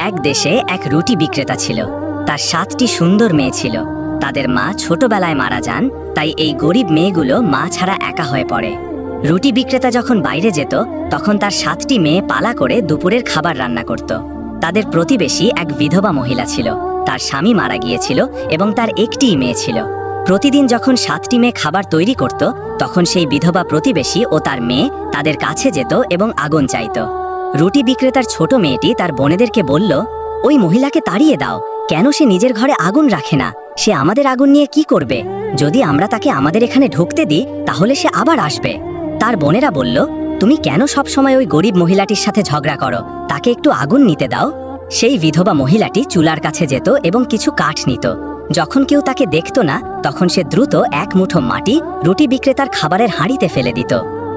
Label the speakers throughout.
Speaker 1: এক দেশে এক রুটি বিক্রেতা ছিল। তার 7টি সুন্দর মেয়ে ছিল। তাদের মা ছোটবেলায় মারা যান, তাই এই গরিব মেয়েগুলো মা ছাড়া একা হয়ে পড়ে। রুটি বিক্রেতা যখন বাইরে যেত তখন তার 7টি মেয়ে পালা করে দুপুরের খাবার রান্না করত। তাদের প্রতিবেশী এক বিধবা মহিলা ছিল। তার স্বামী মারা গিয়েছিল এবং তার একটিই মেয়ে ছিল। প্রতিদিন যখন 7টি মেয়ে খাবার তৈরি করত তখন সেই বিধবা প্রতিবেশী ও তার মেয়ে তাদের কাছে যেত এবং আগুন চাইত। রুটি বিক্রেতার ছোট মেয়েটি তার বোনেদেরকে বলল, ওই মহিলাকে তাড়িয়ে দাও। কেন সে নিজের ঘরে আগুন রাখে না? সে আমাদের আগুন নিয়ে কি করবে? যদি আমরা তাকে আমাদের এখানে ঢুকতে দিই তাহলে সে আবার আসবে। তার বোনেরা বলল, তুমি কেন সবসময় ওই গরিব মহিলাটির সাথে ঝগড়া করো? তাকে একটু আগুন নিতে দাও। সেই বিধবা মহিলাটি চুলার কাছে যেত এবং কিছু কাঠ নিত। যখন কেউ তাকে দেখত না তখন সে দ্রুত এক মুঠো মাটি রুটি বিক্রেতার খাবারের হাঁড়িতে ফেলে দিত।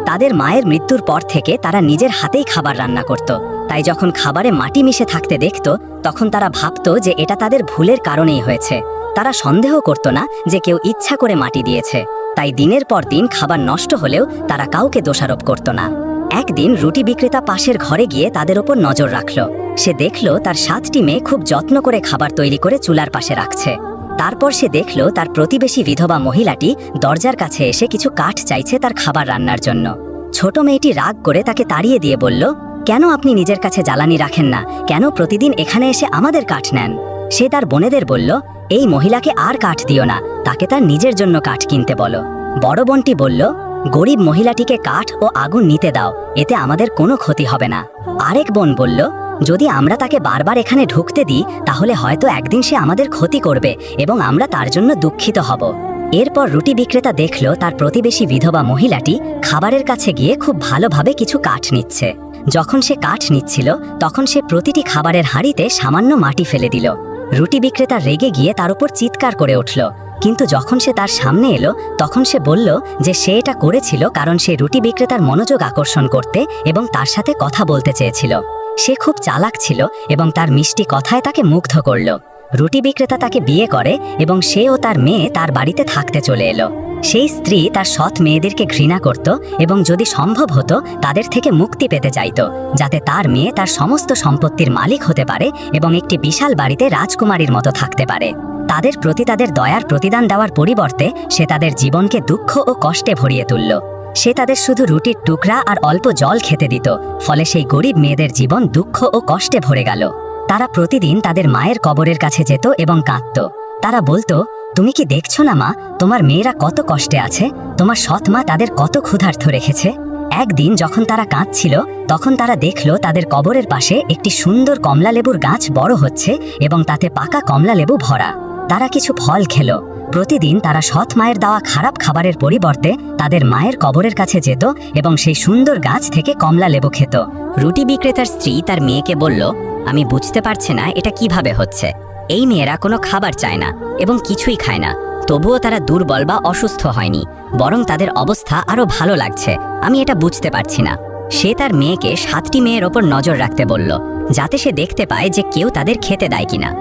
Speaker 1: তাদের মায়ের মৃত্যুর পর থেকে তারা নিজের হাতেই খাবার রান্না করত। তাই যখন খাবারে মাটি মিশে থাকতে দেখত তখন তারা ভাবত যে এটা তাদের ভুলের কারণেই হয়েছে। তারা সন্দেহ করত না যে কেউ ইচ্ছা করে মাটি দিয়েছে। তাই দিনের পর দিন খাবার নষ্ট হলেও তারা কাউকে দোষারোপ করত না। একদিন রুটি বিক্রেতা পাশের ঘরে গিয়ে তাদের ওপর নজর রাখল। সে দেখল তার 7টি মেয়ে খুব যত্ন করে খাবার তৈরি করে চুলার পাশে রাখছে। তারপর সে দেখল তার প্রতিবেশী বিধবা মহিলাটি দরজার কাছে এসে কিছু কাঠ চাইছে তার খাবার রান্নার জন্য। ছোট মেয়েটি রাগ করে তাকে তাড়িয়ে দিয়ে বলল, কেন আপনি নিজের কাছে জ্বালানি রাখেন না? কেন প্রতিদিন এখানে এসে আমাদের কাঠ নেন? সে তার বোনেদের বলল, এই মহিলাকে আর কাঠ দিও না, তাকে তার নিজের জন্য কাঠ কিনতে বলো। বড় বোনটি বলল, গরিব মহিলাটিকে কাঠ ও আগুন নিতে দাও, এতে আমাদের কোনো ক্ষতি হবে না। আরেক বোন বলল, যদি আমরা তাকে বারবার এখানে ঢুকতে দিই তাহলে হয়তো একদিন সে আমাদের ক্ষতি করবে এবং আমরা তার জন্য দুঃখিত হব। এরপর রুটি বিক্রেতা দেখল তার প্রতিবেশী বিধবা মহিলাটি খাবারের কাছে গিয়ে খুব ভালোভাবে কিছু কাঠ নিচ্ছে। যখন সে কাঠ নিচ্ছিল তখন সে প্রতিটি খাবারের হাঁড়িতে সামান্য মাটি ফেলে দিল। রুটি বিক্রেতা রেগে গিয়ে তার উপর চিৎকার করে উঠল। কিন্তু যখন সে তার সামনে এলো তখন সে বলল যে সে এটা করেছিল কারণ সে রুটি বিক্রেতার মনোযোগ আকর্ষণ করতে এবং তার সাথে কথা বলতে চেয়েছিল। সে খুব চালাক ছিল এবং তার মিষ্টি কথায় তাকে মুগ্ধ করল। রুটি বিক্রেতা তাকে বিয়ে করে এবং সে ও তার মেয়ে তার বাড়িতে থাকতে চলে এলো। সেই স্ত্রী তার সৎ মেয়েদেরকে ঘৃণা করত এবং যদি সম্ভব হতো তাদের থেকে মুক্তি পেতে চাইত, যাতে তার মেয়ে তার সমস্ত সম্পত্তির মালিক হতে পারে এবং একটি বিশাল বাড়িতে রাজকুমারীর মতো থাকতে পারে। তাদের প্রতি তাদের দয়ার প্রতিদান দেওয়ার পরিবর্তে সে তাদের জীবনকে দুঃখ ও কষ্টে ভরিয়ে তুলল। সে তাদের শুধু রুটির টুকরা আর অল্প জল খেতে দিত, ফলে সেই গরিব মেয়েদের জীবন দুঃখ ও কষ্টে ভরে গেল। তারা প্রতিদিন তাদের মায়ের কবরের কাছে যেত এবং কাঁদত। তারা বলতো, তুমি কি দেখছো না মা, তোমার মেয়েরা কত কষ্টে আছে? তোমার সৎ মা তাদের কত ক্ষুধার্ত রেখেছে। একদিন যখন তারা কাঁদছিল তখন তারা দেখল তাদের কবরের পাশে একটি সুন্দর কমলালেবুর গাছ বড় হচ্ছে এবং তাতে পাকা কমলালেবু ভরা। তারা কিছু ফল খেল। প্রতিদিন তারা সৎ মায়ের দেওয়া খারাপ খাবারের পরিবর্তে তাদের মায়ের কবরের কাছে যেত এবং সেই সুন্দর গাছ থেকে কমলা লেবু খেত। রুটি বিক্রেতার স্ত্রী তার মেয়েকে বলল, আমি বুঝতে পারছি না এটা কিভাবে হচ্ছে। এই মেয়েরা কোনো খাবার চায় না এবং কিছুই খায় না, তবুও তারা দুর্বল বা অসুস্থ হয়নি, বরং তাদের অবস্থা আরো ভালো লাগছে। আমি এটা বুঝতে পারছি না। সে তার মেয়েকে 7টি মেয়ের ওপর নজর রাখতে বলল, যাতে সে দেখতে পায় যে কেউ তাদের খেতে দেয় কিনা।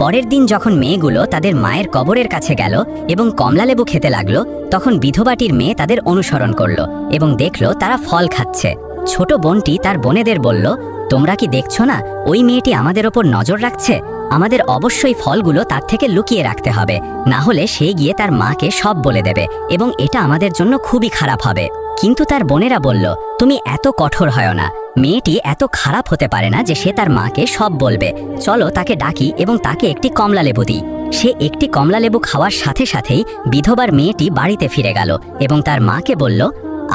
Speaker 1: পরের দিন যখন মেয়েগুলো তাদের মায়ের কবরের কাছে গেল এবং কমলালেবু খেতে লাগলো তখন বিধবাটির মেয়ে তাদের অনুসরণ করলো এবং দেখলো তারা ফল খাচ্ছে। ছোট বোনটি তার বোনেদের বলল, তোমরা কি দেখছো না ওই মেয়েটি আমাদের ওপর নজর রাখছে? আমাদের অবশ্যই ফলগুলো তার থেকে লুকিয়ে রাখতে হবে, না হলে সে গিয়ে তার মাকে সব বলে দেবে এবং এটা আমাদের জন্য খুবই খারাপ হবে। কিন্তু তার বোনেরা বলল, তুমি এত কঠোর হয় না, মেয়েটি এত খারাপ হতে পারে না যে সে তার মাকে সব বলবে। চলো তাকে ডাকি এবং তাকে একটি কমলালেবু দিই। সে একটি কমলালেবু খাওয়ার সাথে সাথেই বিধবার মেয়েটি বাড়িতে ফিরে গেল এবং তার মাকে বলল,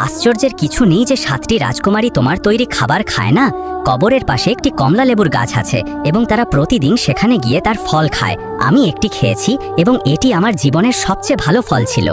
Speaker 1: আশ্চর্যের কিছু নেই যে 7টি রাজকুমারী তোমার তৈরি খাবার খায় না। কবরের পাশে একটি কমলালেবুর গাছ আছে এবং তারা প্রতিদিন সেখানে গিয়ে তার ফল খায়। আমি একটি খেয়েছি এবং এটি আমার জীবনের সবচেয়ে ভালো ফল ছিল।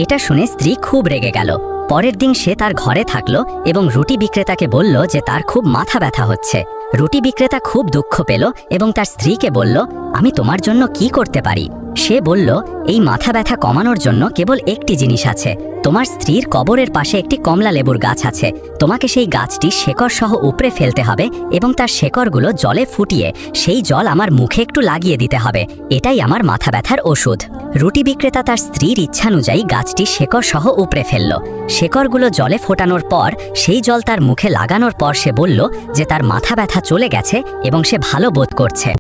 Speaker 1: এটা শুনে স্ত্রী খুব রেগে গেল। পরের দিন সে তার ঘরে থাকলো এবং রুটি বিক্রেতাকে বলল যে তার খুব মাথা ব্যথা হচ্ছে। রুটি বিক্রেতা খুব দুঃখ পেল এবং তার স্ত্রীকে বলল, আমি তোমার জন্য কি করতে পারি? সে বলল, এই মাথা ব্যথা কমানোর জন্য কেবল একটি জিনিস আছে। তোমার স্ত্রীর কবরের পাশে একটি কমলা লেবুর গাছ আছে। তোমাকে সেই গাছটি শেকড় সহ উপড়ে ফেলতে হবে এবং তার শেকড়গুলো জলে ফুটিয়ে সেই জল আমার মুখে একটু লাগিয়ে দিতে হবে। এটাই আমার মাথা ব্যথার ওষুধ। রুটি বিক্রেতা তার স্ত্রীর ইচ্ছানুযায়ী গাছটি শেকড় সহ উপড়ে ফেলল। শেকড়গুলো জলে ফোটানোর পর সেই জল তার মুখে লাগানোর পর সে বলল যে তার মাথা ব্যথা চলে গেছে এবং সে ভালো বোধ করছে।